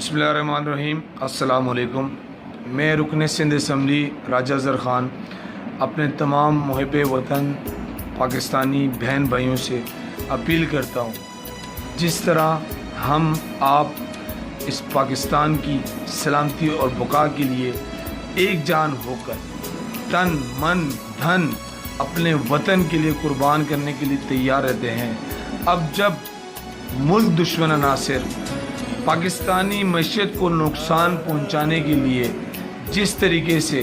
बिस्मिल्लाहिर्रहमानिर्रहीम। अस्सलाम वालेकुम। मैं रुकन सिंध असम्बली राजा ज़र ख़ान अपने तमाम मुहिब वतन पाकिस्तानी बहन भाइयों से अपील करता हूँ, जिस तरह हम आप इस पाकिस्तान की सलामती और बका के लिए एक जान होकर तन मन धन अपने वतन के लिए कुर्बान करने के लिए तैयार रहते हैं। अब जब मुल्क दुश्मन नासिर पाकिस्तानी मईशत को नुकसान पहुंचाने के लिए जिस तरीके से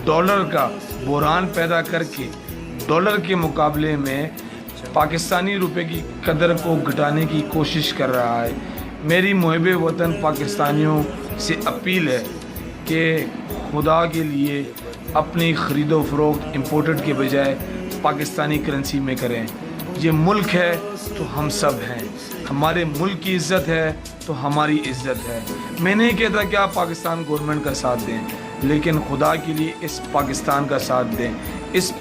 डॉलर का बहरान पैदा करके डॉलर के मुकाबले में पाकिस्तानी रुपए की कदर को घटाने की कोशिश कर रहा है, मेरी मुहिब वतन पाकिस्तानियों से अपील है कि खुदा के लिए अपनी ख़रीदो फ़रोख्त इम्पोर्टेड के बजाय पाकिस्तानी करेंसी में करें। ये मुल्क है तो हम सब हैं, हमारे मुल्क की इज़्ज़त है तो हमारी इज़्ज़त है। मैं नहीं कहता कि आप पाकिस्तान गवर्नमेंट का साथ दें, लेकिन खुदा के लिए इस पाकिस्तान का साथ दें। इस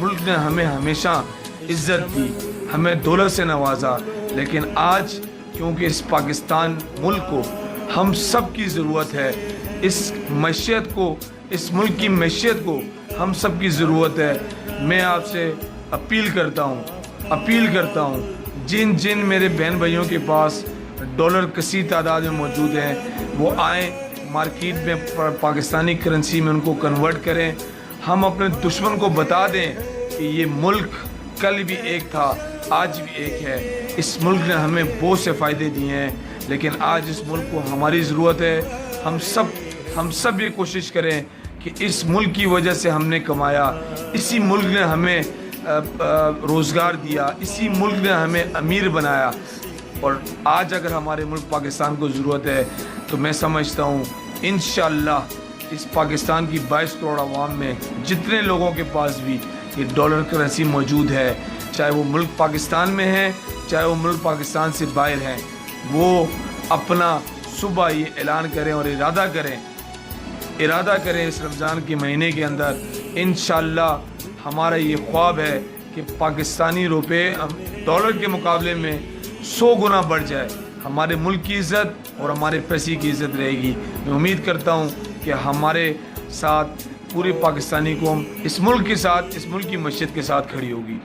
मुल्क ने हमें हमेशा इज़्ज़त दी, हमें दौलत से नवाजा, लेकिन आज क्योंकि इस पाकिस्तान मुल्क को हम सब की ज़रूरत है, इस मईशत को, इस मुल्क की मईशत को हम सब की ज़रूरत है। मैं आपसे अपील करता हूँ जिन जिन मेरे बहन भाइयों के पास डॉलर कसी तादाद में मौजूद हैं, वो आएँ मार्केट में पाकिस्तानी करेंसी में उनको कन्वर्ट करें। हम अपने दुश्मन को बता दें कि ये मुल्क कल भी एक था, आज भी एक है। इस मुल्क ने हमें बहुत से फ़ायदे दिए हैं, लेकिन आज इस मुल्क को हमारी ज़रूरत है। हम सब ये कोशिश करें कि इस मुल्क की वजह से हमने कमाया, इसी मुल्क ने हमें रोज़गार दिया, इसी मुल्क ने हमें अमीर बनाया, और आज अगर हमारे मुल्क पाकिस्तान को ज़रूरत है तो मैं समझता हूँ इंशाअल्लाह इस पाकिस्तान की 22 करोड़ आवाम में जितने लोगों के पास भी ये डॉलर करेंसी मौजूद है, चाहे वो मुल्क पाकिस्तान में है चाहे वो मुल्क पाकिस्तान से बाहर हैं, वो अपना सुबह ये ऐलान करें और इरादा करें इस रमज़ान के महीने के अंदर इंशाअल्लाह हमारा ये ख्वाब है कि पाकिस्तानी रुपए डॉलर के मुकाबले में 100 गुना बढ़ जाए। हमारे मुल्क की इज़्ज़त और हमारे पैसे की इज़्ज़त रहेगी। मैं उम्मीद करता हूँ कि हमारे साथ पूरी पाकिस्तानी कौम इस मुल्क के साथ, इस मुल्क की मईशत के साथ खड़ी होगी।